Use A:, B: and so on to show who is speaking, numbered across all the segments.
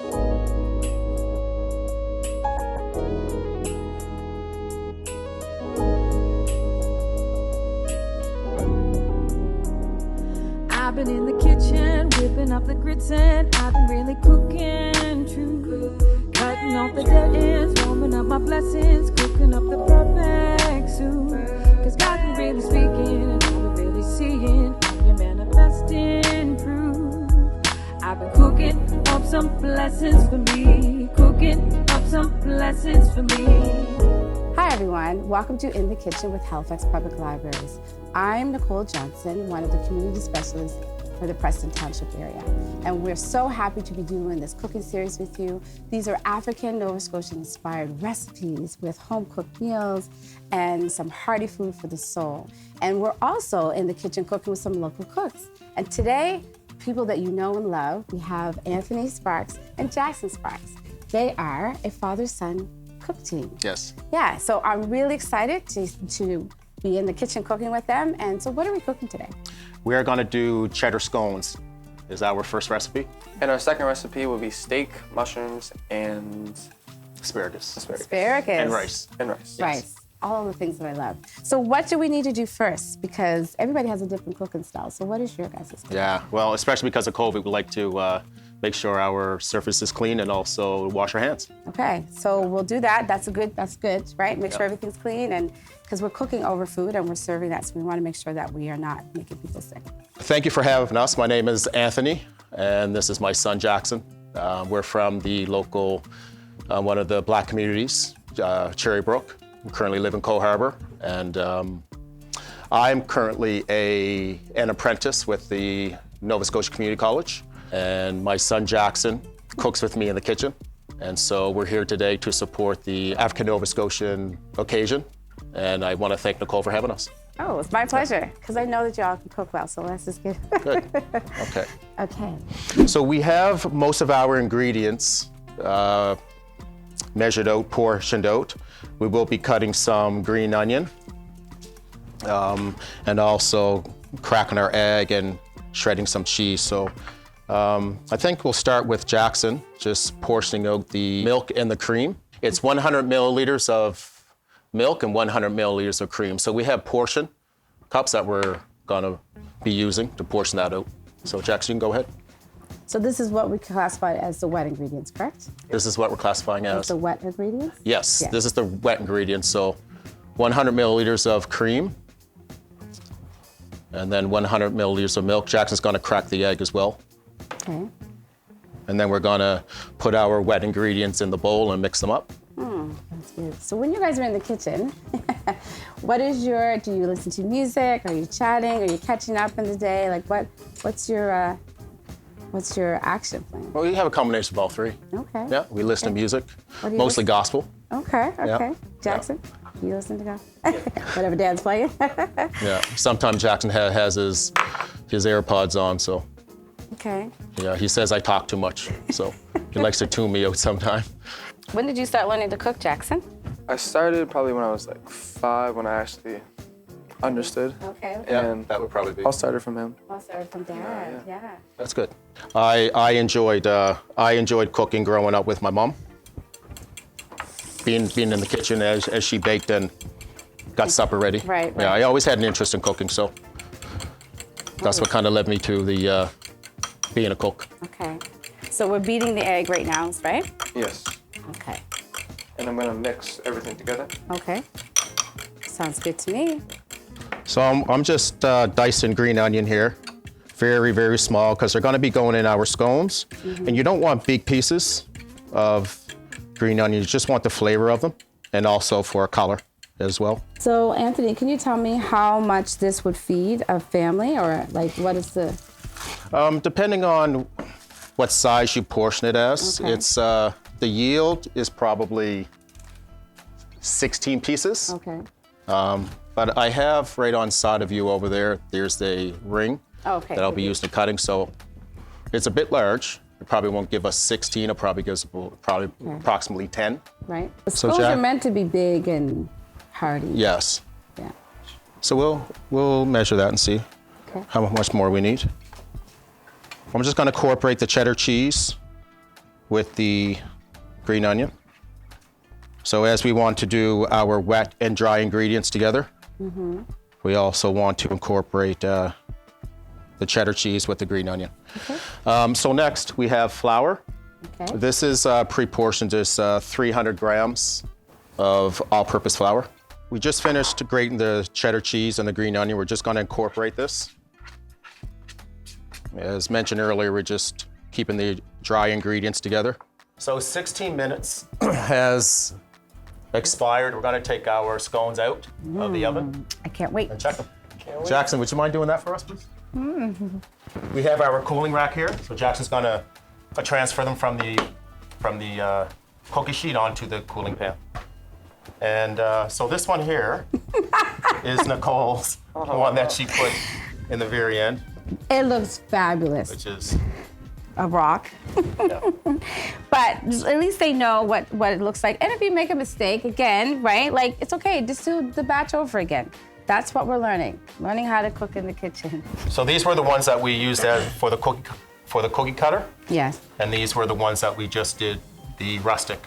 A: I've been in the kitchen, whipping up the grits, and I've been really cooking true. Cutting off the dead ends, warming up my blessings, cooking up the perfect soup. Cause God's been really speaking, and I've been really seeing how you're manifesting proof. I've been cooking up some blessings for me, cooking up some blessings for me.
B: Hi everyone, welcome to In the Kitchen with Halifax Public Libraries. I'm Nicole Johnson, one of the community specialists for the Preston Township area. And we're so happy to be doing this cooking series with you. These are African Nova Scotian inspired recipes with home cooked meals and some hearty food for the soul. And we're also in the kitchen cooking with some local cooks. And today, people that you know and love, we have Anthony Sparks and Jackson Sparks. They are a father-son cook team.
C: Yes.
B: Yeah, so I'm really excited to be in the kitchen cooking with them. And so what are we cooking today?
C: We are going to do cheddar scones. Is our first recipe?
D: And our second recipe will be steak, mushrooms, and
C: Asparagus.
B: Asparagus.
C: And rice.
D: And rice.
B: Rice. All the things that I love. So what do we need to do first? Because everybody has a different cooking style. So what is your guys' style?
C: Yeah, well, especially because of COVID, we like to make sure our surface is clean and also wash our hands.
B: Okay, so we'll do that. That's good, right? Make sure everything's clean, and because we're cooking over food and we're serving that, so we want to make sure that we are not making people sick.
C: Thank you for having us. My name is Anthony, and this is my son, Jackson. We're from the local, one of the Black communities, Brook. We currently live in Harbour, and I'm currently an apprentice with the Nova Scotia Community College, and my son Jackson cooks with me in the kitchen. And so we're here today to support the African Nova Scotian occasion, and I want to thank Nicole for having us.
B: Oh, it's my pleasure, because I know that y'all can cook well, so let's just get
C: Good. Okay.
B: Okay.
C: So we have most of our ingredients measured out, portioned out. We will be cutting some green onion and also cracking our egg and shredding some cheese. So I think we'll start with Jackson, just portioning out the milk and the cream. It's 100 milliliters of milk and 100 milliliters of cream. So we have portion cups that we're gonna be using to portion that out. So Jackson, you can go ahead.
B: So this is what we classify as the wet ingredients, correct?
C: This is what we're classifying as.
B: The wet ingredients?
C: Yes, this is the wet ingredients. So 100 milliliters of cream and then 100 milliliters of milk. Jackson's gonna crack the egg as well.
B: Okay.
C: And then we're gonna put our wet ingredients in the bowl and mix them up.
B: That's good. So when you guys are in the kitchen, do you listen to music? Are you chatting? Are you catching up in the day? Like what's your action plan?
C: Well, we have a combination of all three.
B: Okay.
C: Yeah, we listen to music,
B: What do you
C: mostly
B: listen?
C: gospel.
B: Okay.
C: Yeah.
B: Jackson, you listen to God? Whatever Dad's playing.
C: Yeah, sometimes Jackson has his AirPods on, so
B: Okay.
C: yeah, he says I talk too much, so he likes to tune me out sometime.
B: When did you start learning to cook, Jackson?
D: I started probably when I was like 5, when I actually understood.
B: Okay.
D: And
C: that would probably be.
D: all started from him.
B: I'll start from Dad. Yeah.
C: That's good. I enjoyed cooking growing up with my mom. Being in the kitchen as she baked and got supper ready.
B: Right.
C: Yeah, I always had an interest in cooking, so that's what kind of led me to the being a cook.
B: Okay. So we're beating the egg right now, right?
D: Yes.
B: Okay.
D: And I'm gonna mix everything together.
B: Okay. Sounds good to me.
C: So I'm just dicing green onion here, very, very small, because they're going to be going in our scones. And you don't want big pieces of green onion. You just want the flavor of them, and also for color as well.
B: So Anthony, can you tell me how much this would feed a family, or like what is the?
C: Depending on what size you portion it as,
B: Okay.
C: it's the yield is probably 16 pieces.
B: Okay.
C: But I have right on side of you over there, there's the ring
B: Okay.
C: that I'll be using to cutting. So it's a bit large. It probably won't give us 16. It probably gives approximately 10.
B: Right. The
C: So,
B: scones
C: Jack-
B: are meant to be big and hearty.
C: Yes.
B: Yeah.
C: So we'll measure that and see
B: Okay.
C: how much more we need. I'm just going to incorporate the cheddar cheese with the green onion. So as we want to do our wet and dry ingredients together, we also want to incorporate the cheddar cheese with the green onion.
B: Okay.
C: So next we have flour.
B: Okay.
C: This is pre-portioned. There's 300 grams of all-purpose flour. We just finished grating the cheddar cheese and the green onion. We're just going to incorporate this. As mentioned earlier, we're just keeping the dry ingredients together. So 16 minutes has expired. We're going to take our scones out of the oven
B: I can't wait.
C: and check them. Jackson, would you mind doing that for us, please? We have our cooling rack here. So Jackson's going to transfer them from the cookie sheet onto the cooling pan. And so this one here is Nicole's, the one that she put in the very end,
B: It looks fabulous.
C: which is,
B: A rock.
C: yeah.
B: But at least they know what it looks like. And if you make a mistake, again, right? Like, it's okay, just do the batch over again. That's what we're learning how to cook in the kitchen.
C: So these were the ones that we used for the cookie cutter,
B: Yes.
C: and these were the ones that we just did the rustic.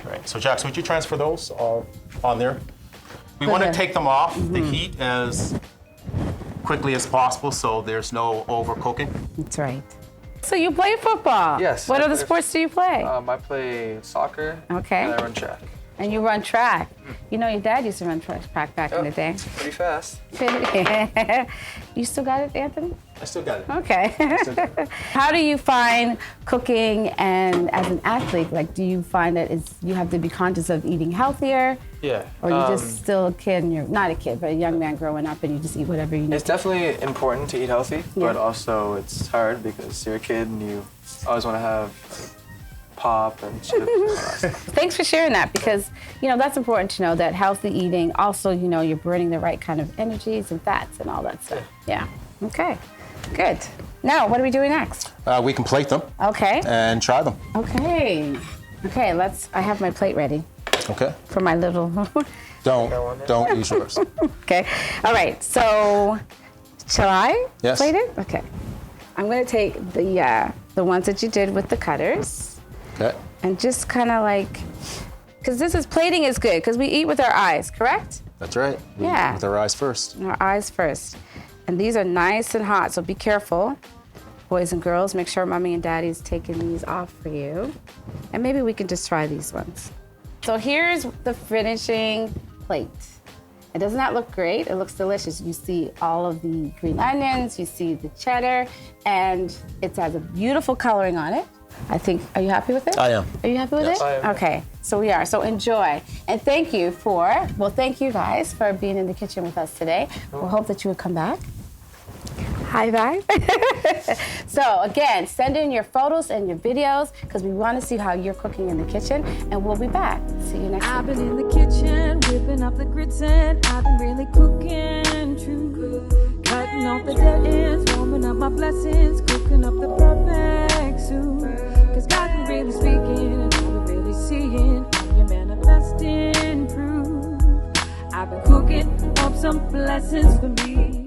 C: Right. So Jackson, would you transfer those all on there? We want to
B: Okay.
C: take them off the heat as quickly as possible so there's no overcooking.
B: That's right. So you play football?
D: Yes,
B: What
D: I
B: other
D: play-
B: sports do you play?
D: I play soccer.
B: Okay.
D: And I run track.
B: And you run track. You know, your dad used to run track back in the day.
D: Pretty fast.
B: You still got it, Anthony?
C: I still got it.
B: Okay. How do you find cooking and as an athlete, like, do you find that you have to be conscious of eating healthier?
D: Yeah.
B: Or you just still a kid and you're not a kid, but a young man growing up and you just eat whatever you need?
D: It's definitely important to eat healthy, but
B: Yeah.
D: also it's hard because you're a kid and you always want to have pop and chips and all that stuff.
B: Thanks for sharing that because, you know, that's important to know that healthy eating, also, you know, you're burning the right kind of energies and fats and all that stuff. Yeah. Okay. Good. Now, what are we doing next?
C: We can plate them
B: Okay.
C: and try them.
B: Okay. Okay, I have my plate ready
C: Okay.
B: for my little.
C: Don't use yours.
B: Okay. All right. So, shall I
C: Yes.
B: plate it? Okay. I'm going to take the ones that you did with the cutters
C: Okay.
B: and just kind of like, because plating is good because we eat with our eyes, correct?
C: That's right. We
B: Yeah.
C: eat with our eyes first.
B: Our eyes first. And these are nice and hot, so be careful. Boys and girls, make sure mommy and daddy's taking these off for you. And maybe we can just try these ones. So here's the finishing plate. It does not look great, it looks delicious. You see all of the green onions, you see the cheddar, and it has a beautiful coloring on it. I think, are you happy with it?
C: I am.
B: Are you happy with
C: Yes.
B: it?
D: I am.
B: Okay, so we are. So enjoy. And thank you guys for being in the kitchen with us today. We hope that you would come back. Hi, bye. So again, send in your photos and your videos because we want to see how you're cooking in the kitchen, and we'll be back. See you next
A: I've
B: week.
A: been in the kitchen, whipping up the grits, and I've been really cooking true. Cutting off the dead ends, warming up my blessings, cooking up the perfect soup. Cause God can really speaking, and I'm really seeing how you're manifesting proof. I've been cooking up some blessings for me.